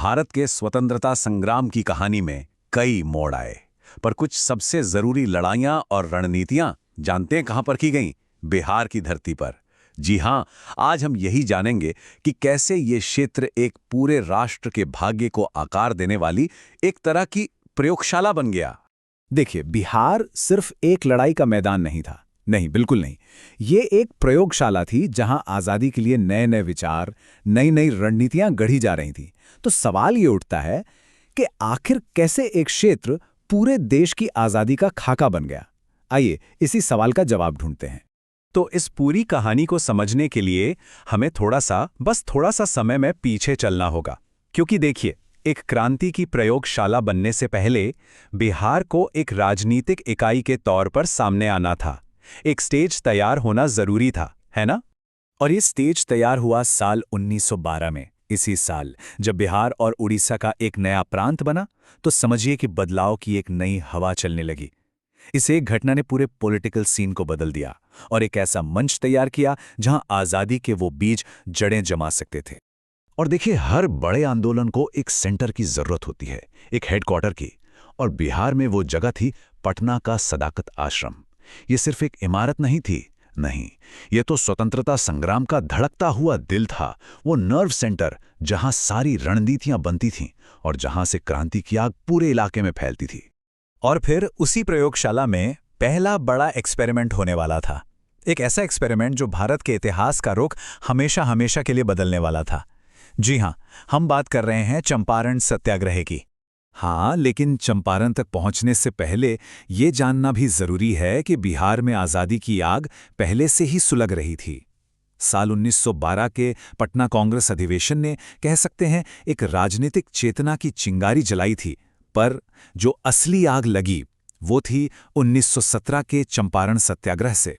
भारत के स्वतंत्रता संग्राम की कहानी में कई मोड़ आए, पर कुछ सबसे जरूरी लड़ाइयां और रणनीतियां जानते हैं कहां पर की गईं? बिहार की धरती पर। जी हां, आज हम यही जानेंगे कि कैसे ये क्षेत्र एक पूरे राष्ट्र के भाग्य को आकार देने वाली एक तरह की प्रयोगशाला बन गया। देखिए, बिहार सिर्फ एक लड़ाई का मैदान नहीं था। नहीं, बिल्कुल नहीं। ये एक प्रयोगशाला थी जहां आज़ादी के लिए नए नए विचार, नई नई रणनीतियां गढ़ी जा रही थीं। तो सवाल ये उठता है कि आखिर कैसे एक क्षेत्र पूरे देश की आज़ादी का खाका बन गया। आइए इसी सवाल का जवाब ढूंढते हैं। तो इस पूरी कहानी को समझने के लिए हमें बस थोड़ा सा समय में पीछे चलना होगा, क्योंकि देखिए, एक क्रांति की प्रयोगशाला बनने से पहले बिहार को एक राजनीतिक इकाई के तौर पर सामने आना था। एक स्टेज तैयार होना जरूरी था, है ना? और ये स्टेज तैयार हुआ साल 1912 में। इसी साल जब बिहार और उड़ीसा का एक नया प्रांत बना, तो समझिए कि बदलाव की एक नई हवा चलने लगी। इस एक घटना ने पूरे पॉलिटिकल सीन को बदल दिया और एक ऐसा मंच तैयार किया जहां आज़ादी के वो बीज जड़ें जमा सकते थे। और देखिए, हर बड़े आंदोलन को एक सेंटर की जरूरत होती है, एक हेडक्वार्टर की। और बिहार में वो जगह थी पटना का सदाकत आश्रम। ये सिर्फ एक इमारत नहीं थी, नहीं, ये तो स्वतंत्रता संग्राम का धड़कता हुआ दिल था, वो नर्व सेंटर जहां सारी रणनीतियां बनती थीं और जहां से क्रांति की आग पूरे इलाके में फैलती थी। और फिर उसी प्रयोगशाला में पहला बड़ा एक्सपेरिमेंट होने वाला था। एक ऐसा एक्सपेरिमेंट जो भारत के इतिहास का रुख हमेशा हमेशा के लिए बदलने वाला था। जी हां, हम बात कर रहे हैं चंपारण सत्याग्रह की। हाँ, लेकिन चंपारण तक पहुंचने से पहले ये जानना भी जरूरी है कि बिहार में आज़ादी की आग पहले से ही सुलग रही थी। साल 1912 के पटना कांग्रेस अधिवेशन ने, कह सकते हैं, एक राजनीतिक चेतना की चिंगारी जलाई थी। पर जो असली आग लगी वो थी 1917 के चंपारण सत्याग्रह से।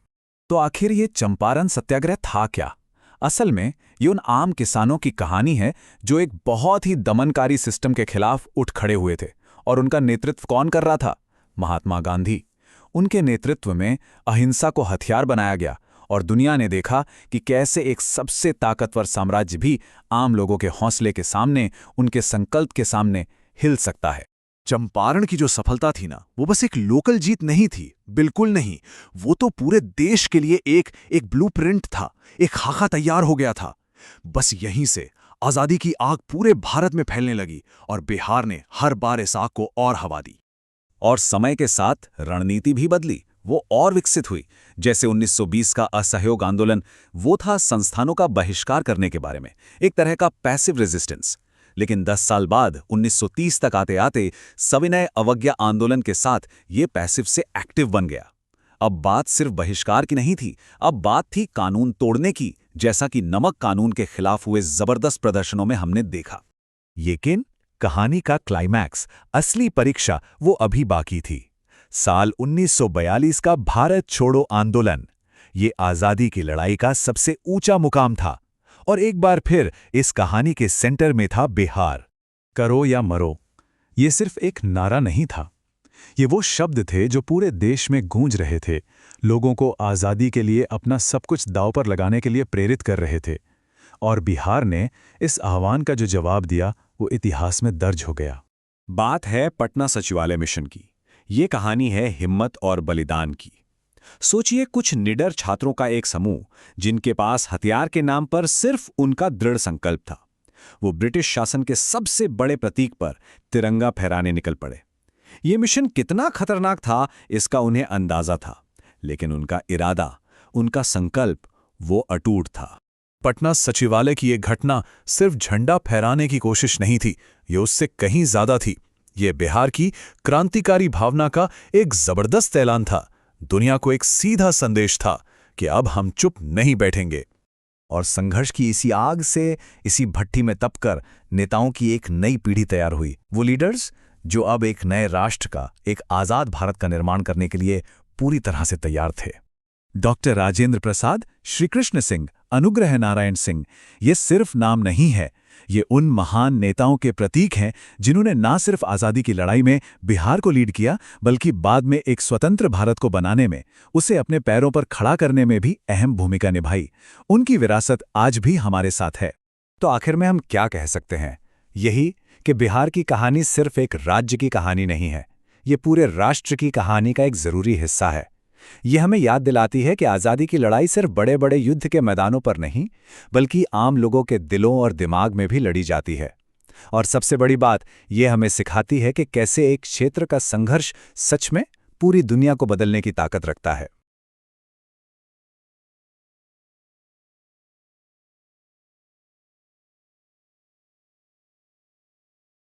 तो आखिर ये चंपारण सत्याग्रह था क्या? असल में ये उन आम किसानों की कहानी है जो एक बहुत ही दमनकारी सिस्टम के खिलाफ उठ खड़े हुए थे। और उनका नेतृत्व कौन कर रहा था? महात्मा गांधी। उनके नेतृत्व में अहिंसा को हथियार बनाया गया और दुनिया ने देखा कि कैसे एक सबसे ताकतवर साम्राज्य भी आम लोगों के हौसले के सामने, उनके संकल्प के सामने हिल सकता है। चंपारण की जो सफलता थी ना, वो बस एक लोकल जीत नहीं थी, बिल्कुल नहीं। वो तो पूरे देश के लिए एक ब्लूप्रिंट था, एक खाका तैयार हो गया था। बस यहीं से आज़ादी की आग पूरे भारत में फैलने लगी और बिहार ने हर बार इस आग को और हवा दी। और समय के साथ रणनीति भी बदली, वो और विकसित हुई। जैसे 1920 का असहयोग आंदोलन, वो था संस्थानों का बहिष्कार करने के बारे में, एक तरह का पैसिव रेजिस्टेंस। लेकिन 10 साल बाद 1930 तक आते आते सविनय अवज्ञा आंदोलन के साथ ये पैसिव से एक्टिव बन गया। अब बात सिर्फ बहिष्कार की नहीं थी, अब बात थी कानून तोड़ने की, जैसा कि नमक कानून के खिलाफ हुए जबरदस्त प्रदर्शनों में हमने देखा। लेकिन कहानी का क्लाइमैक्स, असली परीक्षा, वो अभी बाकी थी। साल 1942 का भारत छोड़ो आंदोलन, ये आज़ादी की लड़ाई का सबसे ऊंचा मुकाम था। और एक बार फिर इस कहानी के सेंटर में था बिहार। करो या मरो, ये सिर्फ एक नारा नहीं था, ये वो शब्द थे जो पूरे देश में गूंज रहे थे, लोगों को आज़ादी के लिए अपना सब कुछ दांव पर लगाने के लिए प्रेरित कर रहे थे। और बिहार ने इस आह्वान का जो जवाब दिया, वो इतिहास में दर्ज हो गया। बात है पटना सचिवालय मिशन की। ये कहानी है हिम्मत और बलिदान की। सोचिए, कुछ निडर छात्रों का एक समूह, जिनके पास हथियार के नाम पर सिर्फ उनका दृढ़ संकल्प था। वो ब्रिटिश शासन के सबसे बड़े प्रतीक पर तिरंगा फहराने निकल पड़े। ये मिशन कितना खतरनाक था, इसका उन्हें अंदाजा था, लेकिन उनका इरादा, उनका संकल्प, वो अटूट था। पटना सचिवालय की ये घटना सिर्फ झंडा फहराने की कोशिश नहीं थी, ये उससे कहीं ज्यादा थी। ये बिहार की क्रांतिकारी भावना का एक जबरदस्त ऐलान था। दुनिया को एक सीधा संदेश था कि अब हम चुप नहीं बैठेंगे। और संघर्ष की इसी आग से, इसी भट्टी में तपकर नेताओं की एक नई पीढ़ी तैयार हुई। वो लीडर्स जो अब एक नए राष्ट्र का, एक आज़ाद भारत का निर्माण करने के लिए पूरी तरह से तैयार थे। डॉक्टर राजेंद्र प्रसाद, श्री कृष्ण सिंह, अनुग्रह नारायण सिंह, ये सिर्फ नाम नहीं है, ये उन महान नेताओं के प्रतीक हैं जिन्होंने ना सिर्फ आज़ादी की लड़ाई में बिहार को लीड किया, बल्कि बाद में एक स्वतंत्र भारत को बनाने में, उसे अपने पैरों पर खड़ा करने में भी अहम भूमिका निभाई। उनकी विरासत आज भी हमारे साथ है। तो आखिर में हम क्या कह सकते हैं? यही कि बिहार की कहानी सिर्फ एक राज्य की कहानी नहीं है, ये पूरे राष्ट्र की कहानी का एक ज़रूरी हिस्सा है। ये हमें याद दिलाती है कि आज़ादी की लड़ाई सिर्फ बड़े बड़े युद्ध के मैदानों पर नहीं, बल्कि आम लोगों के दिलों और दिमाग में भी लड़ी जाती है। और सबसे बड़ी बात, ये हमें सिखाती है कि कैसे एक क्षेत्र का संघर्ष सच में पूरी दुनिया को बदलने की ताकत रखता है।